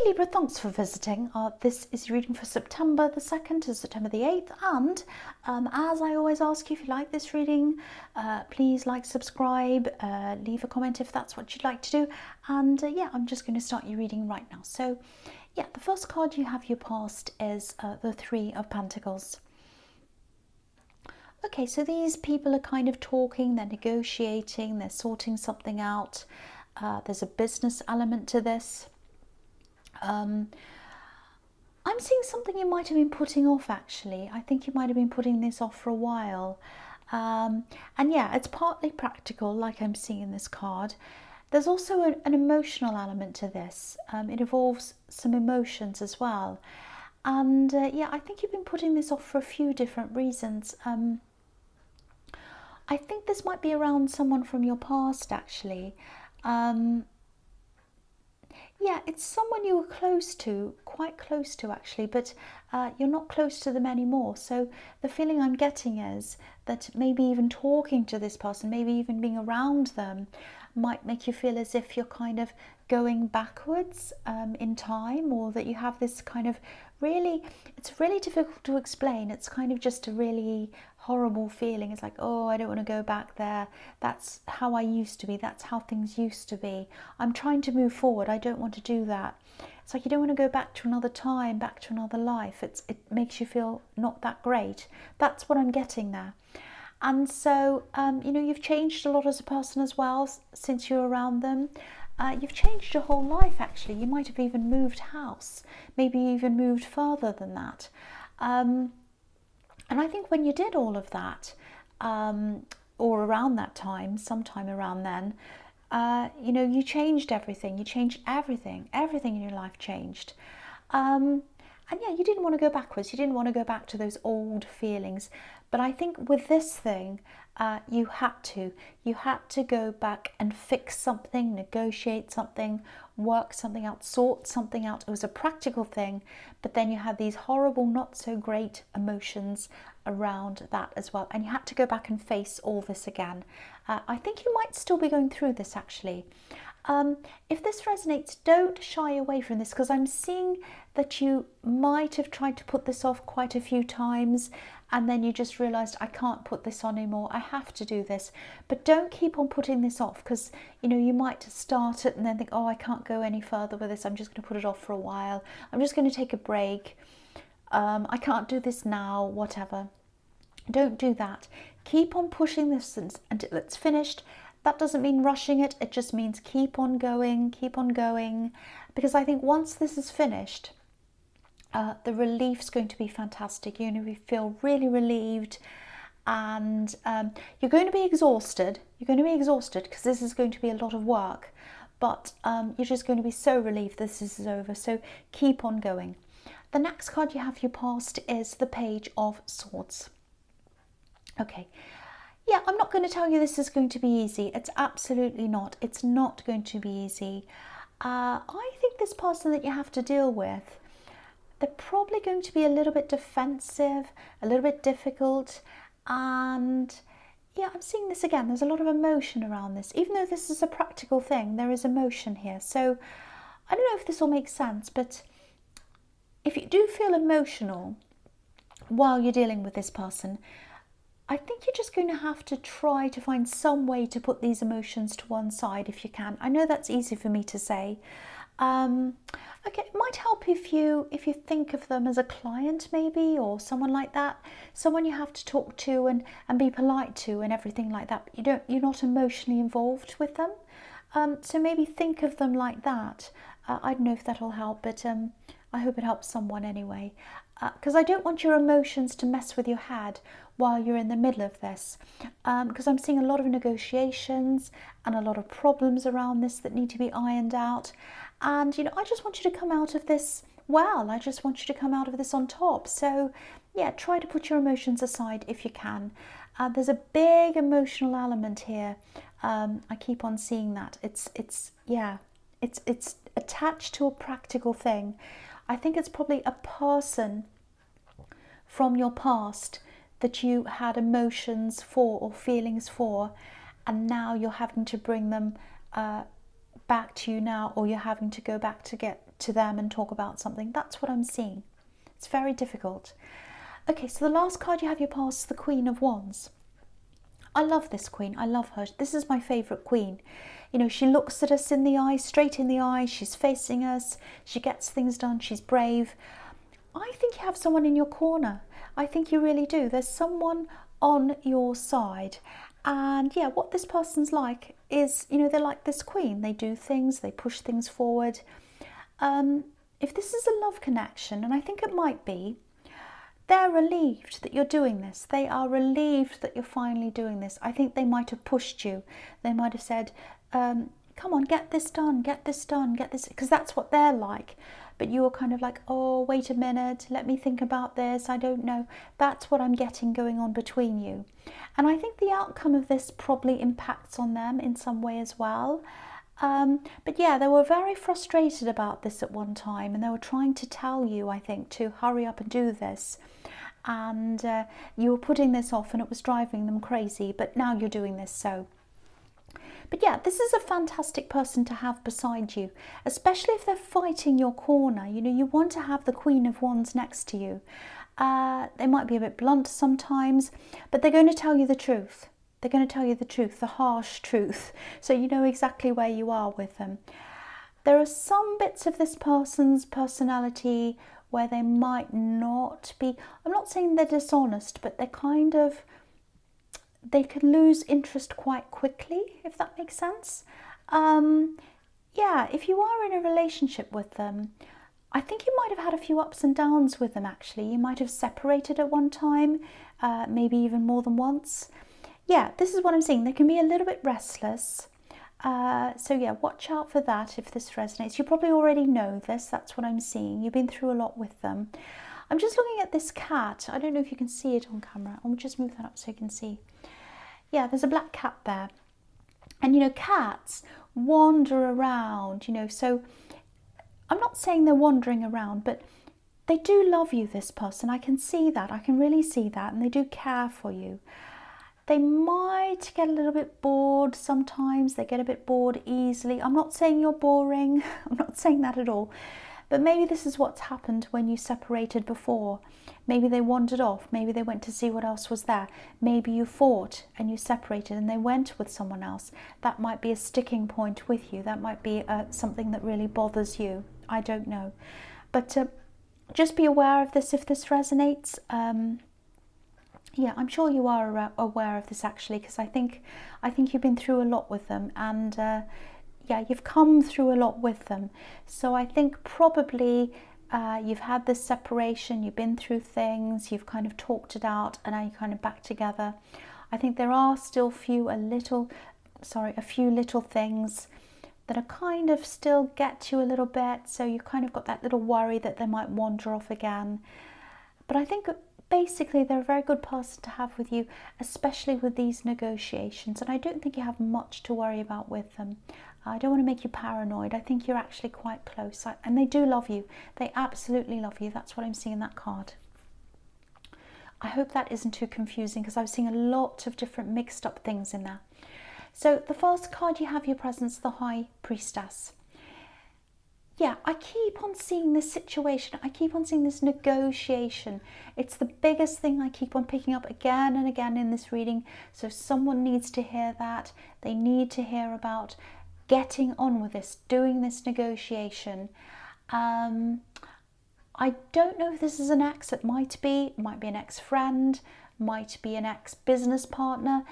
Hey Libra, thanks for visiting. This is your reading for September the 2nd to September the 8th. And as I always ask you, if you like this reading, please like, subscribe, leave a comment if that's what you'd like to do. And yeah, I'm just going to start your reading right now. So yeah, the first card you have your past is the Three of Pentacles. Okay, so these people are kind of talking, they're negotiating, they're sorting something out. There's a business element to this. I'm seeing something you might have been putting off, actually. I think you might have been putting this off for a while. And yeah, it's partly practical, like I'm seeing in this card. There's also an emotional element to this. It involves some emotions as well. And yeah, I think you've been putting this off for a few different reasons. I think this might be around someone from your past, actually. Yeah, it's someone you were close to, quite close to actually, but you're not close to them anymore. So the feeling I'm getting is that maybe even talking to this person, maybe even being around them, might make you feel as if you're kind of going backwards in time, or that you have this kind of it's really difficult to explain. It's kind of just a really horrible feeling. It's like, oh, I don't want to go back there. That's how I used to be. That's how things used to be. I'm trying to move forward. I don't want to do that. It's like you don't want to go back to another time, back to another life. It makes you feel not that great. That's what I'm getting there. And so, you know, you've changed a lot as a person as well since you're around them. You've changed your whole life, actually. You might have even moved house, maybe even moved further than that. And I think when you did all of that, or around that time, sometime around then, you know, you changed everything. You changed everything. Everything in your life changed. And yeah, you didn't want to go backwards. You didn't want to go back to those old feelings. But I think with this thing, you had to go back and fix something, negotiate something, work something out, sort something out. It was a practical thing, but then you had these horrible, not so great emotions around that as well. And you had to go back and face all this again. I think you might still be going through this, actually. If this resonates, don't shy away from this, because I'm seeing that you might have tried to put this off quite a few times, and then you just realised, I can't put this on anymore, I have to do this. But don't keep on putting this off, because you know, you might start it and then think, oh, I can't go any further with this, I'm just going to put it off for a while, I'm just going to take a break, I can't do this now, whatever. Don't do that. Keep on pushing this until it's finished. That doesn't mean rushing it, it just means keep on going, because I think once this is finished, the relief's going to be fantastic. You're going to feel really relieved, and you're going to be exhausted. You're going to be exhausted because this is going to be a lot of work, but you're just going to be so relieved this is over. So keep on going. The next card you have for your past is the Page of Swords. Okay. Yeah, I'm not going to tell you this is going to be easy. It's absolutely not. It's not going to be easy. I think this person that you have to deal with, they're probably going to be a little bit defensive, a little bit difficult. And yeah, I'm seeing this again. There's a lot of emotion around this. Even though this is a practical thing, there is emotion here. So I don't know if this will make sense, but if you do feel emotional while you're dealing with this person, I think you're just going to have to try to find some way to put these emotions to one side if you can. I know that's easy for me to say. Okay, it might help if you think of them as a client, maybe, or someone like that, someone you have to talk to and be polite to and everything like that. You're not emotionally involved with them, so maybe think of them like that. I don't know if that'll help, but I hope it helps someone anyway. Because I don't want your emotions to mess with your head while you're in the middle of this, because I'm seeing a lot of negotiations and a lot of problems around this that need to be ironed out. And you know, I just want you to come out of this well. I just want you to come out of this on top. So yeah, try to put your emotions aside if you can. There's a big emotional element here. I keep on seeing that. It's attached to a practical thing. I think it's probably a person from your past that you had emotions for or feelings for, and now you're having to bring them back to you now, or you're having to go back to get to them and talk about something. That's what I'm seeing. It's very difficult. Okay, so the last card you have your past is the Queen of Wands. I love this queen. I love her. This is my favourite queen. You know, she looks at us in the eye, straight in the eye. She's facing us. She gets things done. She's brave. I think you have someone in your corner. I think you really do. There's someone on your side. And yeah, what this person's like is, you know, they're like this queen. They do things. They push things forward. If this is a love connection, and I think it might be, they're relieved that you're doing this. They are relieved that you're finally doing this. I think they might have pushed you. They might have said, come on, get this done, get this done, get this, because that's what they're like. But you were kind of like, oh, wait a minute, let me think about this, I don't know. That's what I'm getting going on between you. And I think the outcome of this probably impacts on them in some way as well. But yeah, they were very frustrated about this at one time, and they were trying to tell you, I think, to hurry up and do this. And you were putting this off and it was driving them crazy, but now you're doing this. So, but yeah, this is a fantastic person to have beside you, especially if they're fighting your corner. You know, you want to have the Queen of Wands next to you. They might be a bit blunt sometimes, but they're going to tell you the truth. They're going to tell you the truth, the harsh truth, so you know exactly where you are with them. There are some bits of this person's personality where they might not be, I'm not saying they're dishonest, but they're kind of, they can lose interest quite quickly, if that makes sense. Yeah, if you are in a relationship with them, I think you might have had a few ups and downs with them actually. You might have separated at one time, maybe even more than once. Yeah, this is what I'm seeing. They can be a little bit restless. So yeah, watch out for that if this resonates. You probably already know this. That's what I'm seeing. You've been through a lot with them. I'm just looking at this cat. I don't know if you can see it on camera. I'll just move that up so you can see. Yeah, there's a black cat there. And you know, cats wander around, you know, so I'm not saying they're wandering around, but they do love you, this person. I can see that. I can really see that. And they do care for you. They might get a little bit bored sometimes. They get a bit bored easily. I'm not saying you're boring. I'm not saying that at all. But maybe this is what's happened when you separated before. Maybe they wandered off. Maybe they went to see what else was there. Maybe you fought and you separated and they went with someone else. That might be a sticking point with you. That might be something that really bothers you. I don't know. But just be aware of this if this resonates. Yeah, I'm sure you are aware of this actually, because I think you've been through a lot with them, and yeah, you've come through a lot with them. So I think probably you've had this separation, you've been through things, you've kind of talked it out, and now you're kind of back together. I think there are still a few little things that are kind of still get you a little bit. So you've kind of got that little worry that they might wander off again. But I think basically they're a very good person to have with you, especially with these negotiations. And I don't think you have much to worry about with them. I don't want to make you paranoid. I think you're actually quite close. And they do love you. They absolutely love you. That's what I'm seeing in that card. I hope that isn't too confusing, because I was seeing a lot of different mixed up things in there. So the first card you have your presence, the High Priestess. Yeah, I keep on seeing this situation. I keep on seeing this negotiation. It's the biggest thing I keep on picking up again and again in this reading. So someone needs to hear that. They need to hear about getting on with this, doing this negotiation. I don't know if this is an ex. It might be an ex-friend, might be an ex-business partner.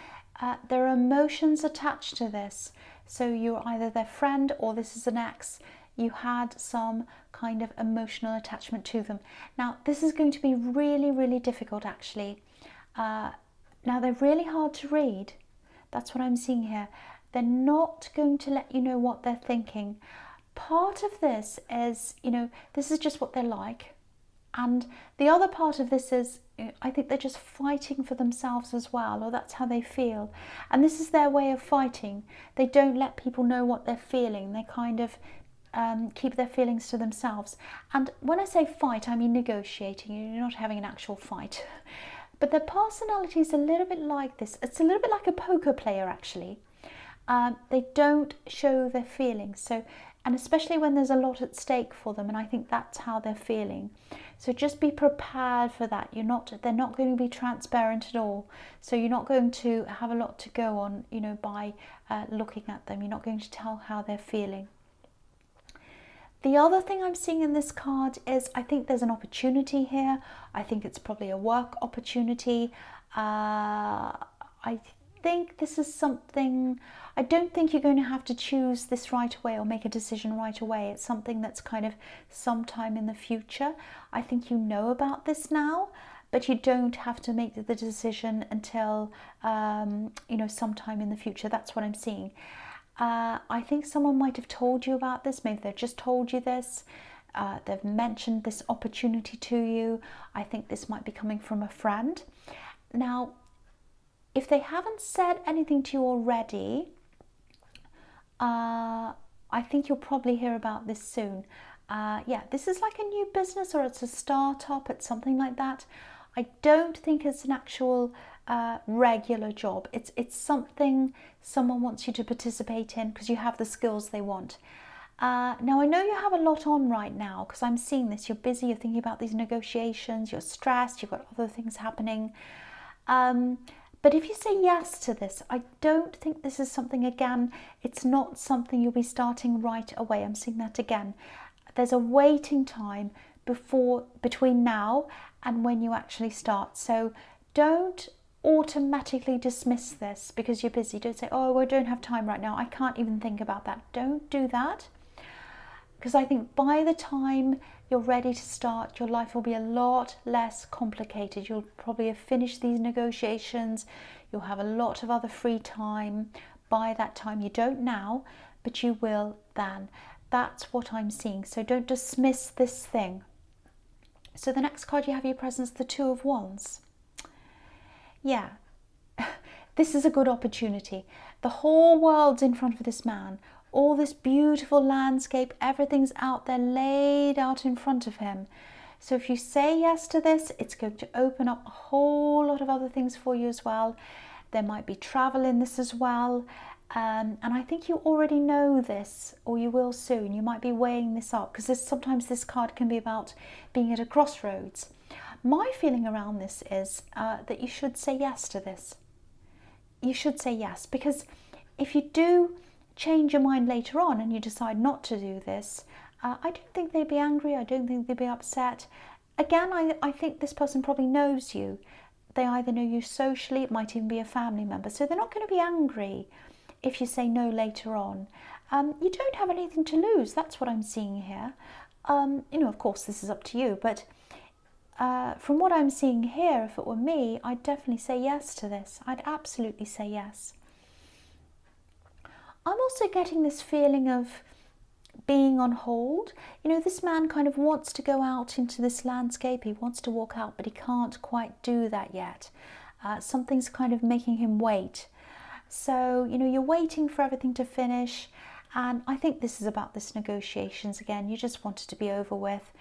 There are emotions attached to this. So you're either their friend or this is an ex. You had some kind of emotional attachment to them. Now, this is going to be really, really difficult, actually. Now, they're really hard to read. That's what I'm seeing here. They're not going to let you know what they're thinking. Part of this is, you know, this is just what they're like. And the other part of this is, I think they're just fighting for themselves as well, or that's how they feel. And this is their way of fighting. They don't let people know what they're feeling. They kind of keep their feelings to themselves. And when I say fight, I mean negotiating. You're not having an actual fight. But their personality is a little bit like this. It's a little bit like a poker player, actually. They don't show their feelings. So, and especially when there's a lot at stake for them, and I think that's how they're feeling. So just be prepared for that. They're not going to be transparent at all. So you're not going to have a lot to go on, by looking at them. You're not going to tell how they're feeling. The other thing I'm seeing in this card is I think there's an opportunity here. I think it's probably a work opportunity. I think this is something, I don't think you're going to have to choose this right away or make a decision right away. It's something that's kind of sometime in the future. I think you know about this now, but you don't have to make the decision until, sometime in the future. That's what I'm seeing. I think someone might have told you about this. Maybe they've just told you this. They've mentioned this opportunity to you. I think this might be coming from a friend. Now, if they haven't said anything to you already, I think you'll probably hear about this soon. This is like a new business, or it's a startup, it's something like that. I don't think it's an actual regular job. It's something someone wants you to participate in because you have the skills they want. Now, I know you have a lot on right now because I'm seeing this. You're busy, you're thinking about these negotiations, you're stressed, you've got other things happening. But if you say yes to this, I don't think this is something, again, it's not something you'll be starting right away. I'm seeing that again. There's a waiting time between now and when you actually start. So don't automatically dismiss this because you're busy. Don't say, oh, I don't have time right now. I can't even think about that. Don't do that. Because I think by the time you're ready to start, your life will be a lot less complicated. You'll probably have finished these negotiations. You'll have a lot of other free time by that time. You don't now, but you will then. That's what I'm seeing. So don't dismiss this thing. So the next card you have your presence, the Two of Wands. Yeah, this is a good opportunity. The whole world's in front of this man. All this beautiful landscape, everything's out there laid out in front of him. So if you say yes to this, it's going to open up a whole lot of other things for you as well. There might be travel in this as well. And I think you already know this, or you will soon. You might be weighing this up because sometimes this card can be about being at a crossroads. My feeling around this is that you should say yes to this. You should say yes, because if you do change your mind later on and you decide not to do this, I don't think they'd be angry. I don't think they'd be upset. Again, I think this person probably knows you. They either know you socially, it might even be a family member. So they're not going to be angry if you say no later on. You don't have anything to lose. That's what I'm seeing here. Of course, this is up to you. But from what I'm seeing here, if it were me, I'd definitely say yes to this. I'd absolutely say yes. I'm also getting this feeling of being on hold. This man kind of wants to go out into this landscape. He wants to walk out, but he can't quite do that yet. Something's kind of making him wait. So, you're waiting for everything to finish. And I think this is about this negotiations again. You just want it to be over with.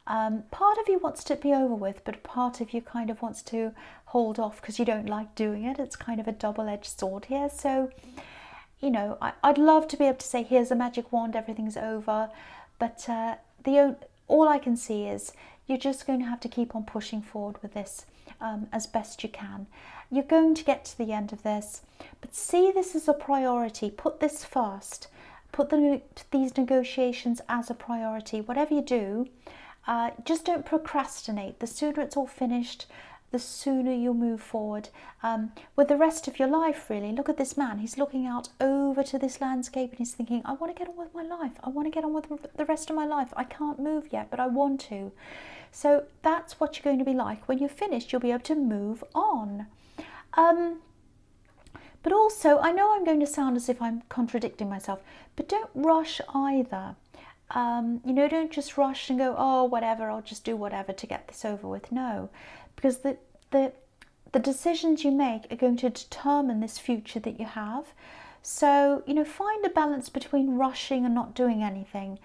Part of you wants it to be over with, but part of you kind of wants to hold off because you don't like doing it. It's kind of a double-edged sword here. So, I'd love to be able to say, here's a magic wand, everything's over. But all I can see is you're just going to have to keep on pushing forward with this as best you can. You're going to get to the end of this, but see this as a priority. Put this first. Put these negotiations as a priority. Whatever you do, just don't procrastinate. The sooner it's all finished, the sooner you'll move forward with the rest of your life, really. Look at this man. He's looking out over to this landscape and he's thinking, I want to get on with my life. I want to get on with the rest of my life. I can't move yet, but I want to. So that's what you're going to be like. When you're finished, you'll be able to move on. But also, I know I'm going to sound as if I'm contradicting myself, but don't rush either. Don't just rush and go, oh, whatever, I'll just do whatever to get this over with. No, because the decisions you make are going to determine this future that you have. So, find a balance between rushing and not doing anything.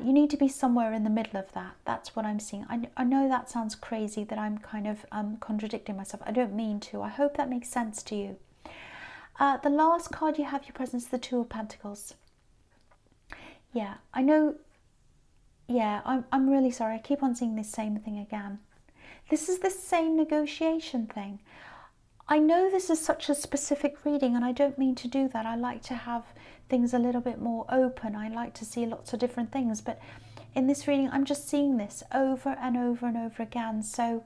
You need to be somewhere in the middle of that. That's what I'm seeing. I know that sounds crazy, that I'm kind of contradicting myself. I don't mean to. I hope that makes sense to you. The last card you have your presence, the Two of Pentacles. Yeah, I know. Yeah, I'm really sorry. I keep on seeing this same thing again. This is the same negotiation thing. I know this is such a specific reading, and I don't mean to do that. I like to have things a little bit more open. I like to see lots of different things, but in this reading, I'm just seeing this over and over and over again. So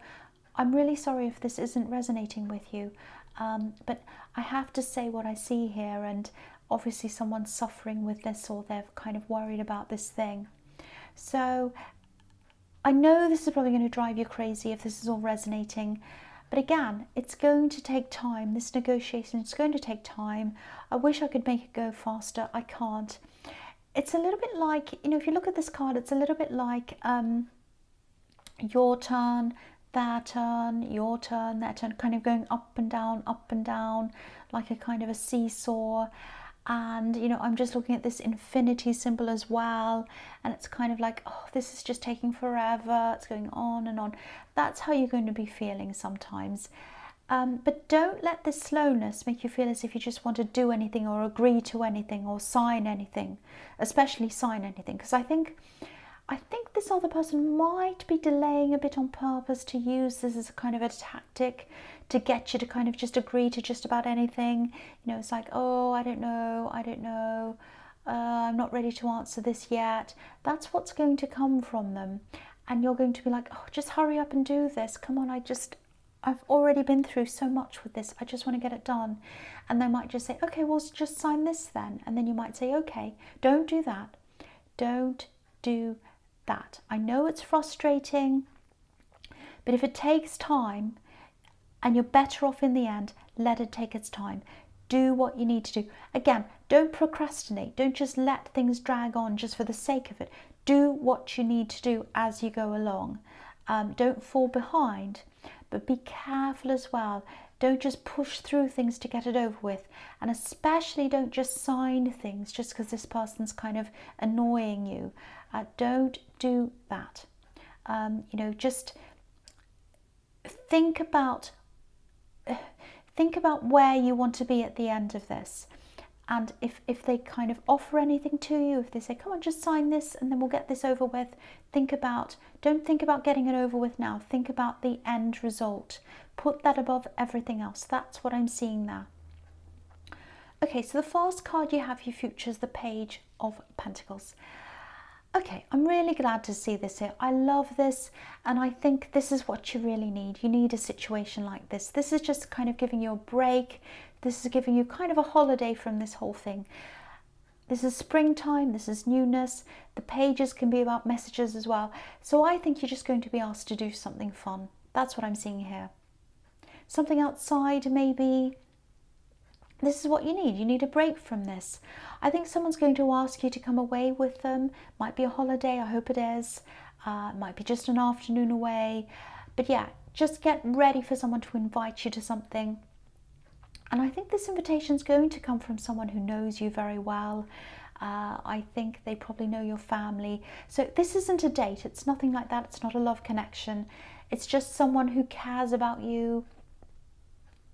I'm really sorry if this isn't resonating with you, but I have to say what I see here, and obviously someone's suffering with this, or they're kind of worried about this thing. So I know this is probably going to drive you crazy if this is all resonating, but again, it's going to take time. This negotiation, it's going to take time. I wish I could make it go faster. I can't. It's a little bit like, if you look at this card, it's a little bit like your turn, their turn, your turn, their turn, kind of going up and down, like a kind of a seesaw. And I'm just looking at this infinity symbol as well, and it's kind of like, oh, this is just taking forever, it's going on and on. That's how you're going to be feeling sometimes. But don't let this slowness make you feel as if you just want to do anything or agree to anything or sign anything, especially sign anything, because I think this other person might be delaying a bit on purpose to use this as a kind of a tactic to get you to kind of just agree to just about anything. It's like, oh, I don't know, I'm not ready to answer this yet. That's what's going to come from them. And you're going to be like, oh, just hurry up and do this. Come on, I've already been through so much with this. I just want to get it done. And they might just say, okay, well, just sign this then. And then you might say, okay, don't do that. Don't do that. I know it's frustrating, but if it takes time and you're better off in the end, let it take its time. Do what you need to do. Again, don't procrastinate. Don't just let things drag on just for the sake of it. Do what you need to do as you go along. Don't fall behind, but be careful as well. Don't just push through things to get it over with. And especially don't just sign things just because this person's kind of annoying you. Don't do that. Just think about where you want to be at the end of this. And if they kind of offer anything to you, if they say, come on, just sign this and then we'll get this over with, don't think about getting it over with now. Think about the end result. Put that above everything else. That's what I'm seeing there. Okay, so the first card you have your future is the Page of Pentacles. Okay, I'm really glad to see this here. I love this, and I think this is what you really need. You need a situation like this. This is just kind of giving you a break. This is giving you kind of a holiday from this whole thing. This is springtime, this is newness. The pages can be about messages as well. So I think you're just going to be asked to do something fun. That's what I'm seeing here. Something outside maybe. This is what you need. You need a break from this. I think someone's going to ask you to come away with them. Might be a holiday, I hope it is. Might be just an afternoon away. But yeah, just get ready for someone to invite you to something. And I think this invitation is going to come from someone who knows you very well. I think they probably know your family. So this isn't a date. It's nothing like that. It's not a love connection. It's just someone who cares about you.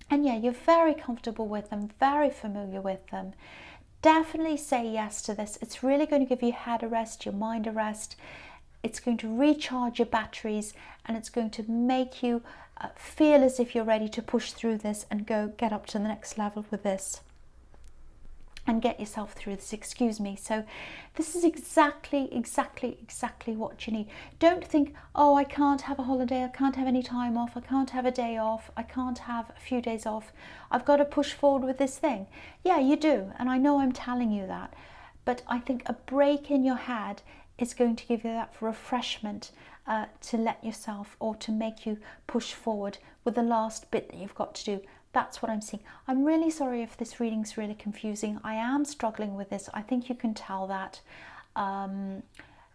And yeah, you're very comfortable with them, very familiar with them. Definitely say yes to this. It's really going to give your head a rest, your mind a rest. It's going to recharge your batteries, and it's going to make you feel as if you're ready to push through this and get up to the next level with this and get yourself through this, So this is exactly what you need. Don't think, oh, I can't have a holiday, I can't have any time off, I can't have a day off, I can't have a few days off, I've got to push forward with this thing. Yeah, you do, and I know I'm telling you that, but I think a break in your head is going to give you that refreshment to let yourself, or to make you push forward with the last bit that you've got to do. That's what I'm seeing. I'm really sorry if this reading's really confusing. I am struggling with this. I think you can tell that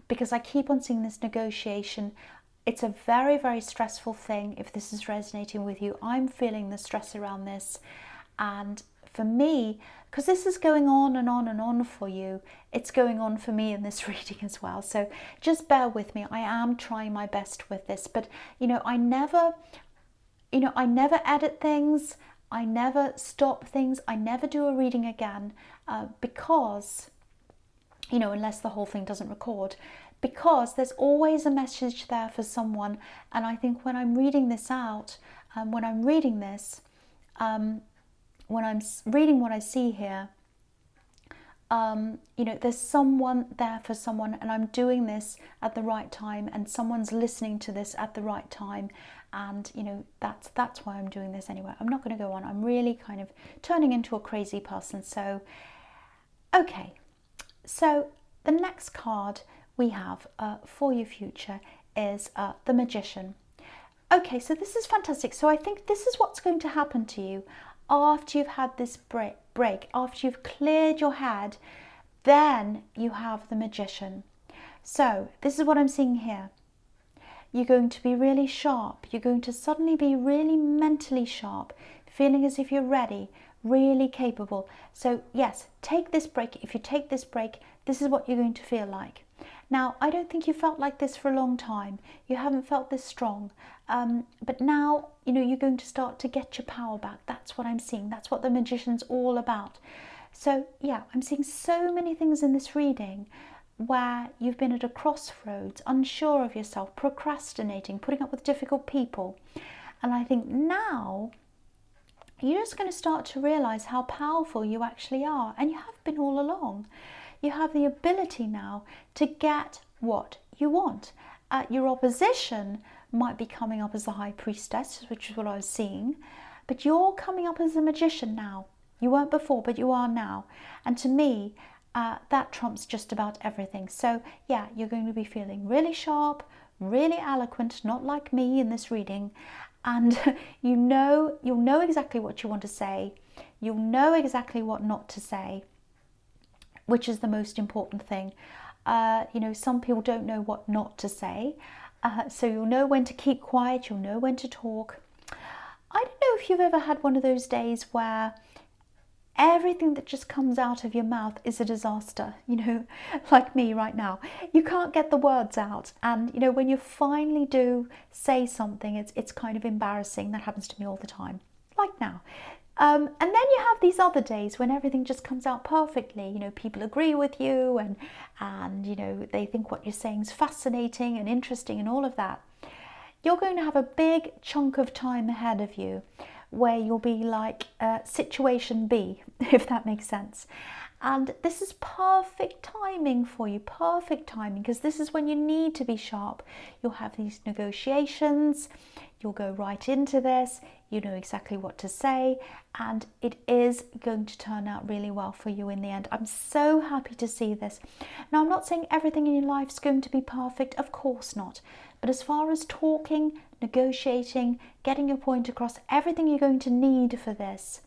because I keep on seeing this negotiation. It's a very, very stressful thing if this is resonating with you. I'm feeling the stress around this. And for me, because this is going on and on and on for you, it's going on for me in this reading as well. So just bear with me. I am trying my best with this. But, I never edit things. I never stop things. I never do a reading again because, you know, unless the whole thing doesn't record, because there's always a message there for someone. And I think when I'm reading this out, when I'm reading this, when I'm reading what I see here, you know, there's someone there for someone, and I'm doing this at the right time, and someone's listening to this at the right time. And you know, that's why I'm doing this anyway. I'm not going to go on. I'm really kind of turning into a crazy person. So okay, so the next card we have for your future is the Magician. Okay, so this is fantastic. So I think this is what's going to happen to you after you've had this break, after you've cleared your head. Then you have the Magician. So this is what I'm seeing here. You're going to be really sharp. You're going to suddenly be really mentally sharp, feeling as if you're ready, really capable. So yes, take this break. If you take this break, this is what you're going to feel like. Now, I don't think you felt like this for a long time. You haven't felt this strong. But now, you know, you're going to start to get your power back. That's what I'm seeing. That's what the Magician's all about. So yeah, I'm seeing so many things in this reading where you've been at a crossroads, unsure of yourself, procrastinating, putting up with difficult people. And I think now you're just going to start to realize how powerful you actually are. And you have been all along. You have the ability now to get what you want. Your opposition might be coming up as the High Priestess, which is what I was seeing. But you're coming up as a Magician now. You weren't before, but you are now. And to me, that trumps just about everything. So yeah, you're going to be feeling really sharp, really eloquent, not like me in this reading. And you'll know exactly what you want to say. You'll know exactly what not to say, which is the most important thing. You know, some people don't know what not to say. So you'll know when to keep quiet. You'll know when to talk. I don't know if you've ever had one of those days where everything that just comes out of your mouth is a disaster, you know, like me right now. You can't get the words out. And, you know, when you finally do say something, it's kind of embarrassing. That happens to me all the time, like now. And then you have these other days when everything just comes out perfectly. You know, people agree with you and you know, they think what you're saying is fascinating and interesting and all of that. You're going to have a big chunk of time ahead of you where you'll be like situation B, if that makes sense. And this is perfect timing for you, perfect timing, because this is when you need to be sharp. You'll have these negotiations, you'll go right into this, you know exactly what to say, and it is going to turn out really well for you in the end. I'm so happy to see this. Now, I'm not saying everything in your life is going to be perfect, of course not. But as far as talking, negotiating, getting your point across, everything you're going to need for this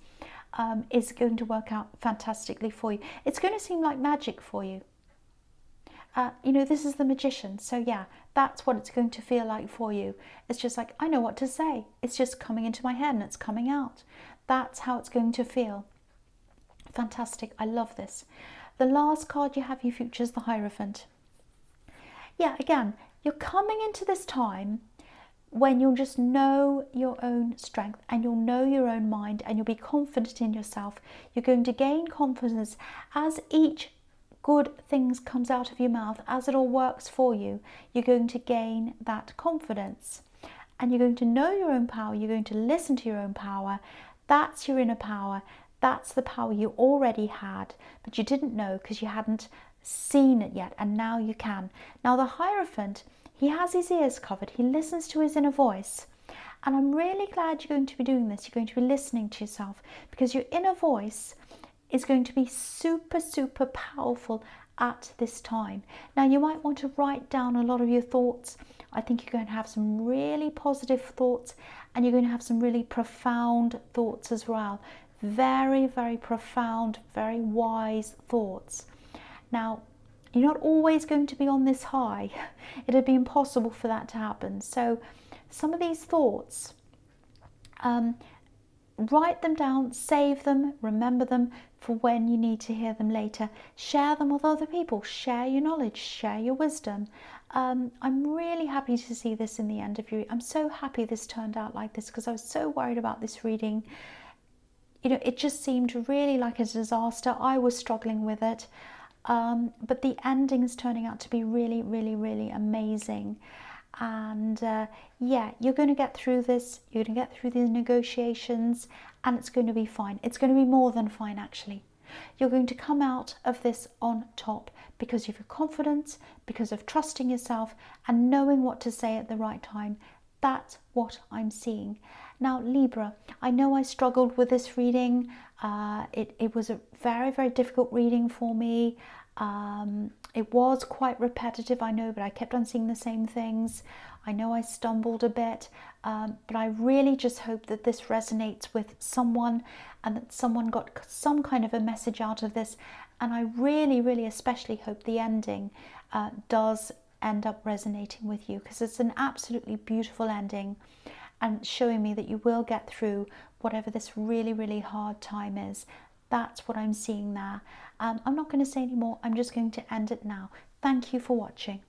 is going to work out fantastically for you. It's going to seem like magic for you. You know, this is the Magician. So yeah, that's what it's going to feel like for you. It's just like, I know what to say. It's just coming into my head and it's coming out. That's how it's going to feel. Fantastic. I love this. The last card you have, your future, is the Hierophant. Yeah, again, you're coming into this time when you'll just know your own strength and you'll know your own mind and you'll be confident in yourself. You're going to gain confidence as each good things comes out of your mouth, as it all works for you. You're going to gain that confidence and you're going to know your own power. You're going to listen to your own power. That's your inner power. That's the power you already had, but you didn't know because you hadn't seen it yet, and now you can. Now the Hierophant, he has his ears covered. He listens to his inner voice. And I'm really glad you're going to be doing this. You're going to be listening to yourself, because your inner voice is going to be super, super powerful at this time. Now, you might want to write down a lot of your thoughts. I think you're going to have some really positive thoughts, and you're going to have some really profound thoughts as well. Very, very profound, very wise thoughts. Now, you're not always going to be on this high. It'd be impossible for that to happen. So some of these thoughts, write them down, save them, remember them for when you need to hear them later. Share them with other people. Share your knowledge, share your wisdom. I'm really happy to see this in the end of you. I'm so happy this turned out like this, because I was so worried about this reading. you know, it just seemed really like a disaster. I was struggling with it. But the ending's turning out to be really, really, really amazing. And yeah, you're going to get through this. You're going to get through these negotiations, and it's going to be fine. It's going to be more than fine, actually. You're going to come out of this on top because of your confidence, because of trusting yourself and knowing what to say at the right time. That's what I'm seeing. Now, Libra, I know I struggled with this reading. It was a very, very difficult reading for me. It was quite repetitive, I know, but I kept on seeing the same things. I know I stumbled a bit, but I really just hope that this resonates with someone and that someone got some kind of a message out of this. And I really, really especially hope the ending does end up resonating with you, because it's an absolutely beautiful ending and showing me that you will get through whatever this really, really hard time is. That's what I'm seeing there. I'm not going to say any more. I'm just going to end it now. Thank you for watching.